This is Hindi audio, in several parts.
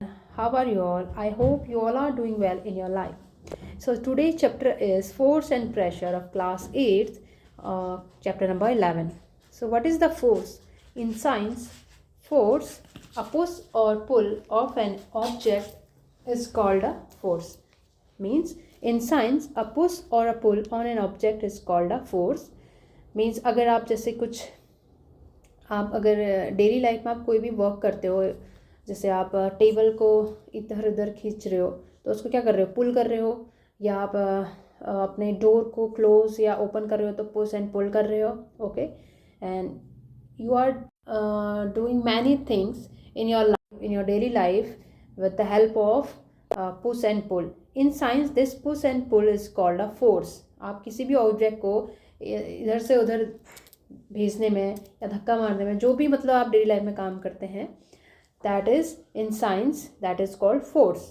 How are you all? I hope you all are doing well in your life. So today's chapter is Force and Pressure of class 8th, chapter number 11. So what is the force? In science, force, a push or pull of an object is called a force. Means in science, a push or a pull on an object is called a force. Means अगर आप जैसे कुछ आप अगर डेली लाइफ में आप कोई भी वर्क करते हो, जैसे आप टेबल को इधर उधर खींच रहे हो, तो उसको क्या कर रहे हो, पुल कर रहे हो, या आप अपने डोर को क्लोज या ओपन कर रहे हो तो पुश एंड पुल कर रहे हो. Okay, and you are doing many things in your daily life with the help of push and pull. In science this push and pull is called a force. आप किसी भी ऑब्जेक्ट को इधर से उधर भेजने में या धक्का मारने में, जो भी मतलब आप डेली लाइफ में काम करते हैं, that is in science that is called force.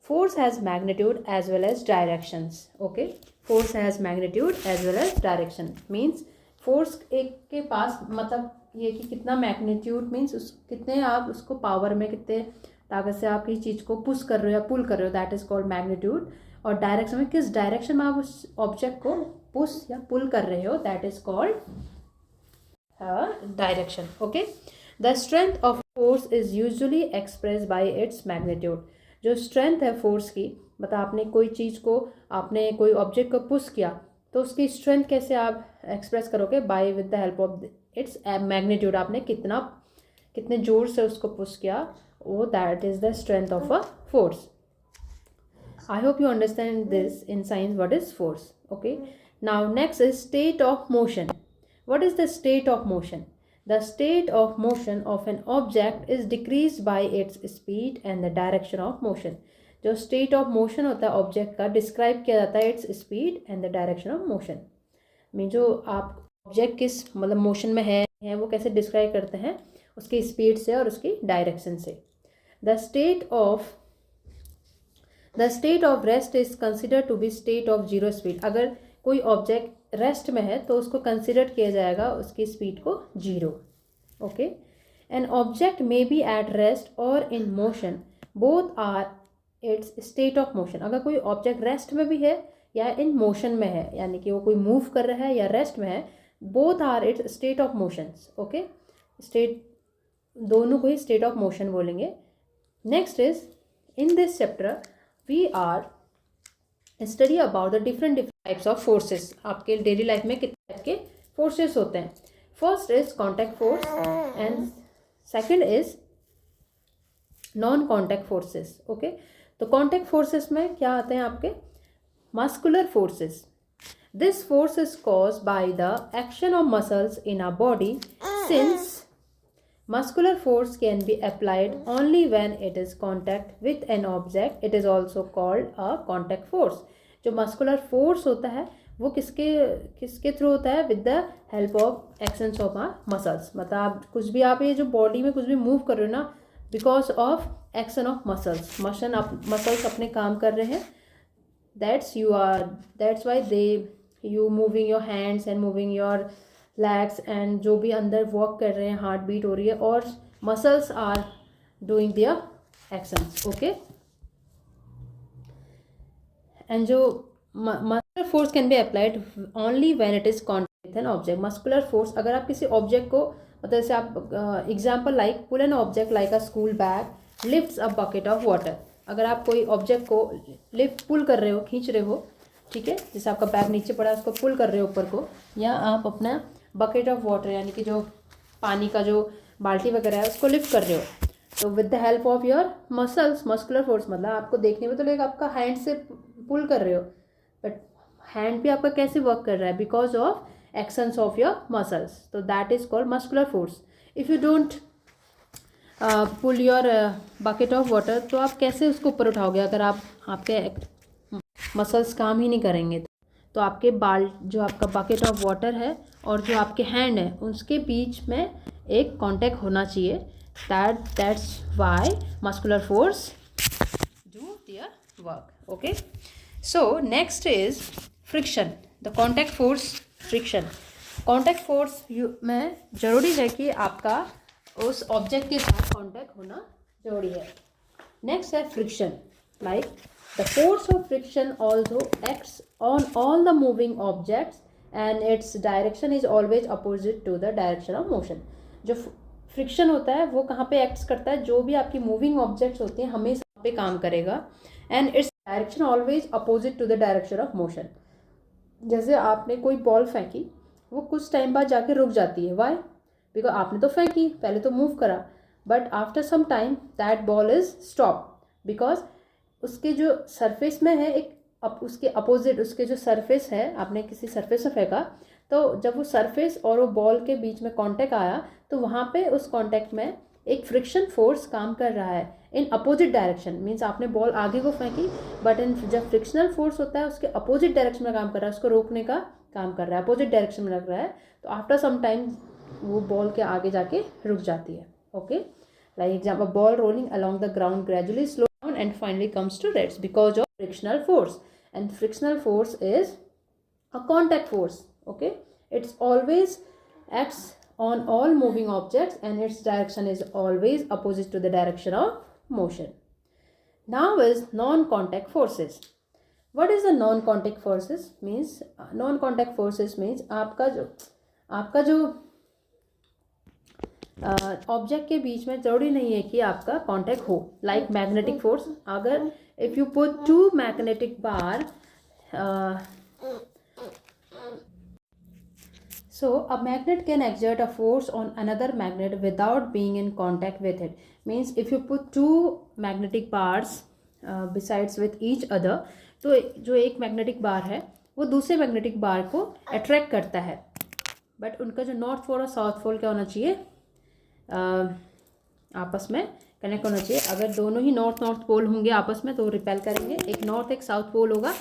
Force has magnitude as well as directions. Okay, force has magnitude as well as direction. Means force एक के पास मतलब ये कि कितना मैग्नीट्यूड मीन्स उस कितने आप उसको पावर में कितने ताकत से आप किसी चीज़ को पुश कर रहे हो या पुल कर रहे हो, दैट इज कॉल्ड मैग्नीट्यूड. और डायरेक्शन में किस डायरेक्शन में आप उस ऑब्जेक्ट को पुश या पुल कर रहे हो, that is called direction. Okay, the strength of force is usually expressed by its magnitude. जो strength है force की, मतलब आपने कोई चीज़ को, आपने कोई ऑब्जेक्ट को पुश किया तो उसकी स्ट्रेंथ कैसे आप एक्सप्रेस करोगे, by with the help of its magnitude. आपने कितने जोर से उसको पुश किया, वो that is the strength of a force. I hope you understand this in science what is force. Okay, now next is state of motion. What is the state of motion? The state of motion of an object is decreased by its speed and the direction of motion. जो state of motion होता है ऑब्जेक्ट का, डिस्क्राइब किया जाता है its speed and the direction of motion. में जो आप ऑब्जेक्ट किस मतलब मोशन में है वो कैसे डिस्क्राइब करते हैं, उसकी स्पीड से और उसकी डायरेक्शन से. The state of rest is consider to be state of zero speed. अगर कोई ऑब्जेक्ट रेस्ट में है तो उसको कंसिडर किया जाएगा उसकी स्पीड को zero. Okay, an object may be at rest or in motion, both are its state of motion. अगर कोई ऑब्जेक्ट रेस्ट में भी है या इन मोशन में है, यानी कि वो कोई मूव कर रहा है या रेस्ट में है, both are its state of motions. Okay, state दोनों को ही स्टेट ऑफ मोशन बोलेंगे. Next is in this chapter we are study about the different types of forces. आपके डेली लाइफ में कितने टाइप के फोर्सेस होते हैं. First is contact force and second is non contact forces. Okay, तो कॉन्टैक्ट फोर्सेस में क्या आते हैं आपके, muscular forces. This force is cause by the action of muscles in our body. Since muscular force can be applied only when it is contact with an object, it is also called a contact force. जो muscular force होता है वो किसके थ्रू होता है, with the help of actions of our muscles. मतलब आप कुछ भी, आप ये जो बॉडी में कुछ भी मूव कर रहे हो ना, because of action of muscles. Muscles अपने काम कर रहे हैं, that's why they you moving your hands and moving your legs, and जो भी अंदर वॉक कर रहे हैं, हार्ट बीट हो रही है और muscles are doing their actions. Okay, and जो muscular force can be applied only when it is contact with an object. Muscular force अगर आप किसी ऑब्जेक्ट को, मतलब जैसे आप example like pull an object like a school bag lifts a bucket of water. अगर आप कोई ऑब्जेक्ट को पुल कर रहे हो, खींच रहे हो, ठीक है, जैसे आपका बैग नीचे पड़ा है उसको पुल कर रहे हो ऊपर को, या आप अपना बकेट ऑफ वाटर यानी कि जो पानी का जो बाल्टी वगैरह है उसको लिफ्ट कर रहे हो, तो with the help of your muscles, muscular force, मतलब आपको देखने में तो लगेगा आपका हैंड से पुल कर रहे हो, बट हैंड भी आपका कैसे वर्क कर रहा है, because of actions of your muscles. तो that is called muscular force. If you don't pull your bucket of water, तो आप कैसे उसको ऊपर उठाओगे अगर आपके मसल्स काम ही नहीं करेंगे. तो आपके जो आपका बकेट ऑफ वाटर है और जो आपके हैंड है उसके बीच में एक कांटेक्ट होना चाहिए. That's why muscular force do their work. Okay, so next is friction. The contact force, friction. Contact force में ज़रूरी है कि आपका उस ऑब्जेक्ट के साथ कांटेक्ट होना जरूरी है. Next है friction. Like the force of friction also acts on all the moving objects and its direction is always opposite to the direction of motion. जो फ्रिक्शन होता है वो कहाँ पे एक्ट्स करता है, जो भी आपकी मूविंग ऑब्जेक्ट्स होती हैं हमेशा पे काम करेगा and its direction always opposite to the direction of motion. जैसे आपने कोई बॉल फेंकी, वो कुछ टाइम बाद जाके रुक जाती है. वाई? बिकॉज आपने तो फेंकी, पहले तो मूव करा, but after some time that ball is stop because उसके जो सरफेस में है एक उसके अपोजिट, उसके जो सरफेस है, आपने किसी सरफेस में फेंका तो जब वो सरफेस और वो बॉल के बीच में कांटेक्ट आया तो वहाँ पे उस कांटेक्ट में एक फ्रिक्शन फोर्स काम कर रहा है इन अपोजिट डायरेक्शन. मीन्स आपने बॉल आगे को फेंकी बट इन जब फ्रिक्शनल फोर्स होता है उसके अपोजिट डायरेक्शन में काम कर रहा है, उसको रोकने का काम कर रहा है, अपोजिट डायरेक्शन में लग रहा है, तो आफ्टर सम टाइम वो बॉल के आगे जाके रुक जाती है. Okay, like example, ball rolling along the ground gradually slow down and finally comes to rest because of frictional force. And frictional force is a contact force. Okay, it's always acts on all moving objects and its direction is always opposite to the direction of motion. Now is non-contact forces. What is the non-contact forces? Means non-contact forces means आपका जो ऑब्जेक्ट के बीच में जरूरी नहीं है कि आपका कांटेक्ट हो. लाइक मैग्नेटिक फोर्स, अगर if you put two magnetic bar, so a magnet can exert a force on another magnet without being in contact with it. Means if you put two magnetic bars besides with each other, तो जो एक मैग्नेटिक बार है वो दूसरे मैग्नेटिक बार को अट्रैक्ट करता है, बट उनका जो नॉर्थ पोल और साउथ पोल क्या होना चाहिए, आपस में कनेक्ट होना चाहिए. अगर दोनों ही नॉर्थ पोल होंगे आपस में तो रिपेल करेंगे, एक नॉर्थ एक साउथ पोल होगा,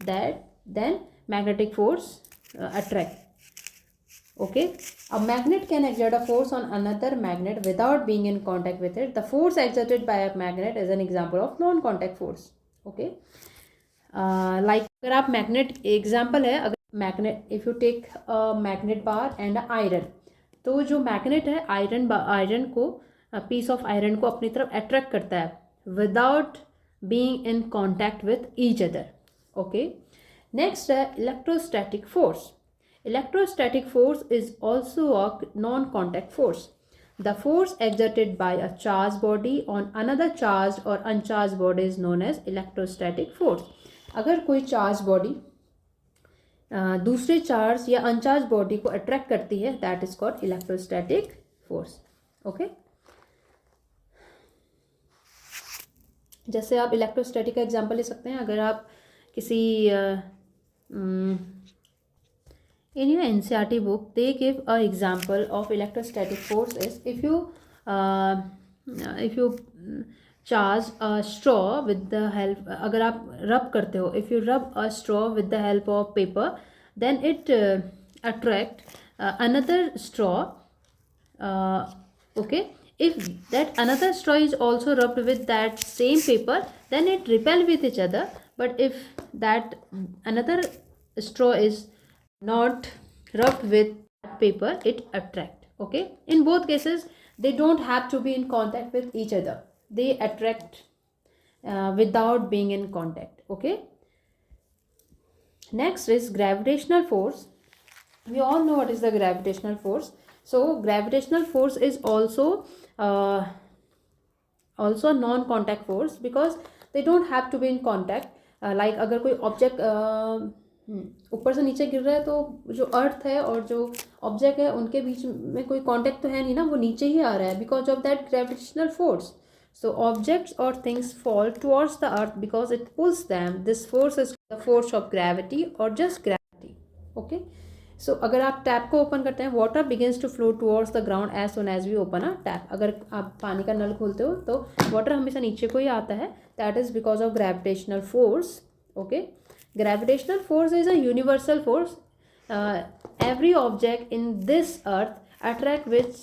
that then magnetic force attract. Okay, a magnet can exert a force on another magnet without being in contact with it. The force exerted by a magnet is an example of non-contact force. Okay, like अगर आप magnet, example है, अगर magnet, if you take a magnet bar and a iron, तो जो magnet है आयरन को, piece of iron को अपनी तरफ attract करता है without being in contact with each other. Okay, next है electrostatic force. Electrostatic force is also a non-contact force. The force exerted by a charged body on another charged or uncharged body is known as electrostatic force. अगर कोई चार्ज बॉडी दूसरे चार्ज या अनचार्ज बॉडी को अट्रैक्ट करती है, that is called electrostatic force. Okay, जैसे आप इलेक्ट्रोस्टैटिक का एग्जांपल ले सकते हैं. अगर आप किसी in your NCERT book they give a example of electrostatic force is if you charge a straw with the help, अगर आप rub करते हो, if you rub a straw with the help of paper, then it attract another straw. Okay, if that another straw is also rubbed with that same paper, then it repel with each other. But if that another straw is not rubbed with paper, it attract. Okay, in both cases they don't have to be in contact with each other, they attract without being in contact. Okay, next is gravitational force. We all know what is the gravitational force. So gravitational force is also a non-contact force because they don't have to be in contact. Like अगर कोई ऑब्जेक्ट ऊपर से नीचे गिर रहा है तो जो अर्थ है और जो ऑब्जेक्ट है उनके बीच में कोई कांटेक्ट तो है नहीं ना, वो नीचे ही आ रहा है because of that gravitational force. So objects और things fall towards the earth because it pulls them. This force is the force of gravity और जस्ट ग्रेविटी. ओके, सो अगर आप टैप को ओपन करते हैं, water begins to flow towards the ground as soon as we open a tap. अगर आप पानी का नल खोलते हो तो वाटर हमेशा नीचे को ही आता है, that is because of gravitational force. Okay, gravitational force is a universal force. Every object in this earth attract which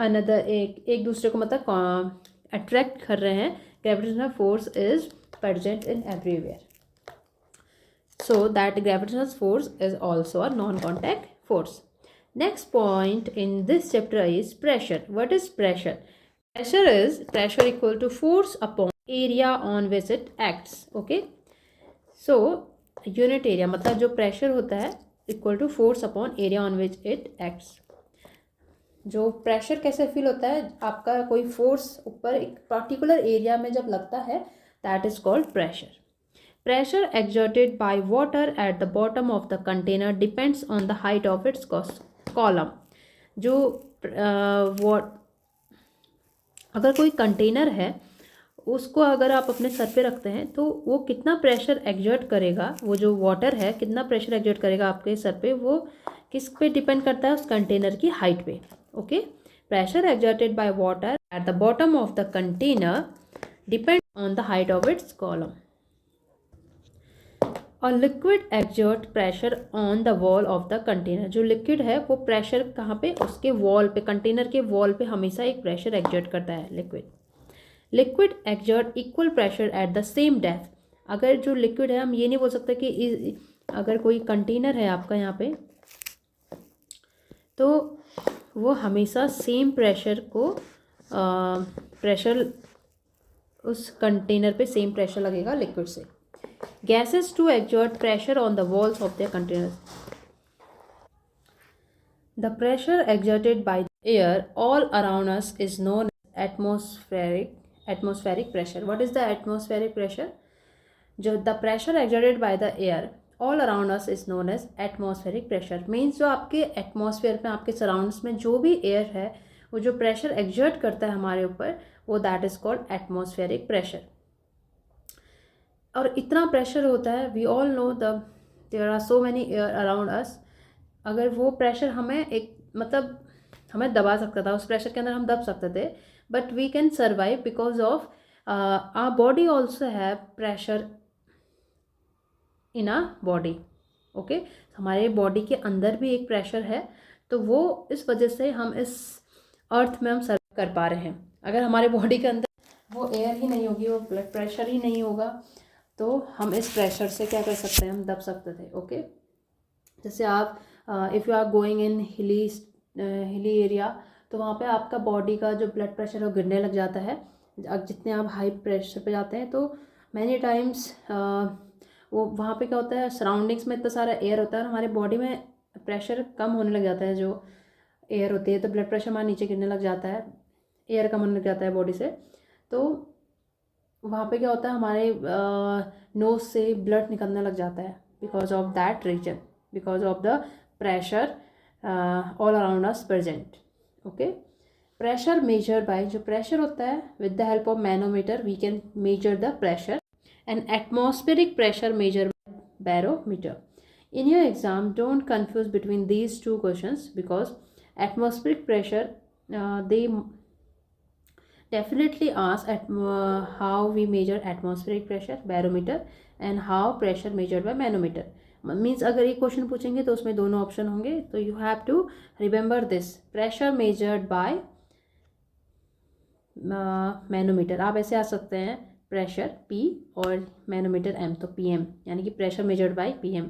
another एक दूसरे को मतलब attract कर रहे हैं. Gravitational force is present in everywhere. So that gravitational force is also a non-contact force. Next point in this chapter is pressure. What is pressure? pressure equal to force upon area on which it acts. Okay, so unit area मतलब जो प्रेशर होता है equal to force upon area on which it acts. जो प्रेशर कैसे फील होता है, आपका कोई फोर्स ऊपर एक पर्टिकुलर एरिया में जब लगता है, that is called pressure. Pressure exerted by water at the bottom of the container depends on the height of its column. जो अगर कोई कंटेनर है उसको अगर आप अपने सर पे रखते हैं तो वो कितना प्रेशर एक्सर्ट करेगा, वो जो वाटर है कितना प्रेशर एक्सर्ट करेगा आपके सर पे, वो किस पे डिपेंड करता है, उस कंटेनर की हाइट पे. Okay, pressure exerted by water at the bottom of the container depend on the height of its column. और liquid exert pressure on the wall of the container. जो लिक्विड है वो प्रेशर कहाँ पे, उसके वॉल पे, कंटेनर के वॉल पे हमेशा एक प्रेशर एक्सर्ट करता है liquid. Liquid exert equal pressure at the same depth. अगर जो लिक्विड है, हम ये नहीं बोल सकते कि अगर कोई कंटेनर है आपका यहाँ पे, तो वो हमेशा सेम प्रेशर को प्रेशर उस कंटेनर पे सेम प्रेशर लगेगा लिक्विड से. Gases to exert pressure on the walls of their containers. The pressure exerted by the air all around us is known as atmospheric pressure. What is the atmospheric pressure? जो the pressure exerted by the air all around us is known as atmospheric pressure. Means जो आपके atmosphere में, आपके surrounds में जो भी air है, वो जो pressure exert करता है हमारे ऊपर, वो that is called atmospheric pressure. और इतना प्रेशर होता है, we all know there are so many air around us. अगर वो प्रेशर हमें एक मतलब हमें दबा सकता था, उस प्रेशर के अंदर हम दब सकते थे, but we can survive because of our body also have pressure in our body. Okay, हमारे बॉडी के अंदर भी एक प्रेशर है, तो वो इस वजह से हम इस अर्थ में हम सर्व कर पा रहे हैं. अगर हमारे बॉडी के अंदर वो एयर ही नहीं होगी, वो ब्लड प्रेशर ही नहीं होगा, तो हम इस प्रेशर से क्या कर सकते हैं, हम दब सकते थे. ओके, जैसे आप if you are going in hilly area, तो वहाँ पे आपका बॉडी का जो ब्लड प्रेशर है वो गिरने लग जाता है. जितने आप हाई प्रेशर पे जाते हैं, तो मैनी टाइम्स वो वहाँ पे क्या होता है, सराउंडिंग्स में इतना सारा एयर होता है और हमारे बॉडी में प्रेशर कम होने लग जाता है. जो एयर होती है, तो ब्लड प्रेशर हमारे नीचे गिरने लग जाता है, एयर कम होने लग जाता है बॉडी से. तो वहाँ पे क्या होता है, हमारे नोज से ब्लड निकलने लग जाता है because of that reason, because of the pressure all around us present. Okay, pressure measure by, जो प्रेशर होता है, with the help of manometer we can measure the pressure. And atmospheric pressure measure barometer. In your exam don't confuse between these two questions because atmospheric pressure they definitely ask at how we measure atmospheric pressure, barometer, and how pressure measured by manometer. Means अगर एक क्वेश्चन पूछेंगे तो उसमें दोनों ऑप्शन होंगे, तो you have to remember this. Pressure measured by manometer, आप ऐसे आ सकते हैं, प्रेशर P और मैनोमीटर M, तो PM, यानी कि प्रेशर मेजर्ड बाय PM,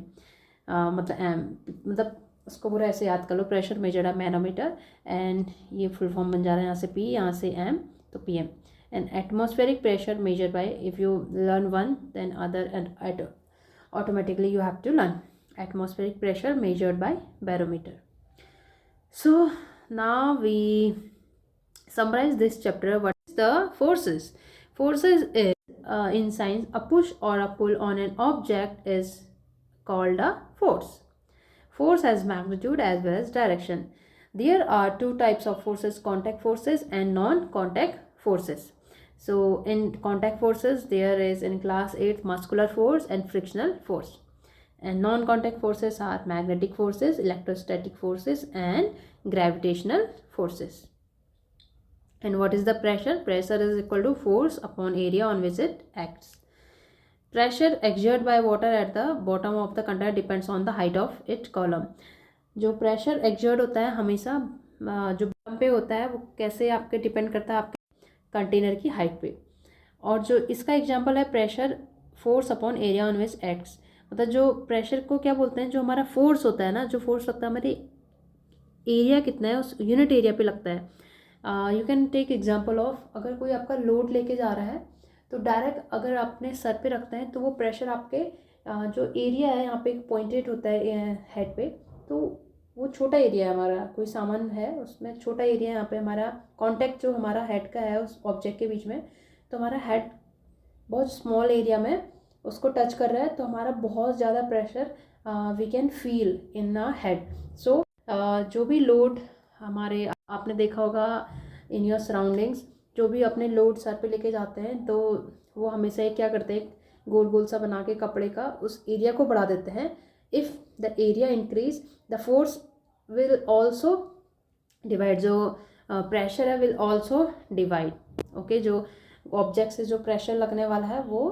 मतलब M, मतलब उसको पूरा ऐसे याद कर लो, pressure measured by manometer, and ये फुल फॉर्म बन जा रहा है यहाँ से P, यहाँ से M, तो PM. And atmospheric pressure measured by, if you learn one then other and automatically you have to learn atmospheric pressure measured by barometer. So now we summarize this chapter. What is the forces? Forces is in science, a push or a pull on an object is called a force. Force has magnitude as well as direction. There are two types of forces, contact forces and non-contact forces. So in contact forces there is in class 8 muscular force and frictional force, and non-contact forces are magnetic forces, electrostatic forces, and gravitational forces. And what is the pressure? Pressure is equal to force upon area on which it acts. Pressure exerted by water at the bottom of the container depends on the height of its column. जो प्रेशर एक्सर्ट होता है हमेशा जो बॉटम पे होता है, वो कैसे आपके डिपेंड करता है आपके कंटेनर की हाइट पे. और जो इसका एग्जांपल है pressure force upon area on which acts, मतलब जो प्रेशर को क्या बोलते हैं, जो हमारा फोर्स होता है ना, जो फोर्स लगता है हमारे एरिया कितना है उस यूनिट एरिया पे लगता है. You can take example of, अगर कोई आपका लोड लेके जा रहा है तो डायरेक्ट अगर अपने सर पे रखते हैं तो वो प्रेशर आपके जो एरिया है यहाँ पे एक पॉइंटेड होता है हेड पे, तो वो छोटा एरिया है हमारा, कोई सामान है उसमें छोटा एरिया है यहाँ पे, हमारा कांटेक्ट जो हमारा हेड का है उस ऑब्जेक्ट के बीच में, तो हमारा हेड बहुत स्मॉल एरिया में उसको टच कर रहा है तो हमारा बहुत ज़्यादा pressure we can feel in a head. So जो भी लोड हमारे, आपने देखा होगा इन योर सराउंडिंग्स, जो भी अपने लोड सर पे लेके जाते हैं तो वो हमेशा क्या करते हैं, गोल गोल सा बना के कपड़े का उस एरिया को बढ़ा देते हैं। If the area increase the force will also divide, जो प्रेशर है विल ऑल्सो डिवाइड। ओके, जो ऑब्जेक्ट से जो प्रेशर लगने वाला है वो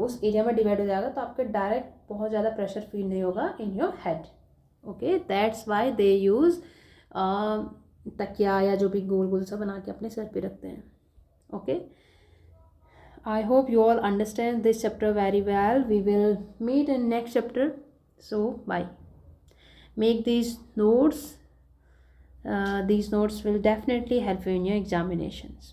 उस एरिया में डिवाइड हो जाएगा, तो आपके डायरेक्ट बहुत ज़्यादा प्रेशर फील नहीं होगा in your head. Okay, that's why they use तकिया या जो भी गोल गोल सा बना के अपने सर पे रखते हैं। Okay, I hope you all understand this chapter very well. We will meet in next chapter. So bye. Make these notes. These notes will definitely help you in your examinations.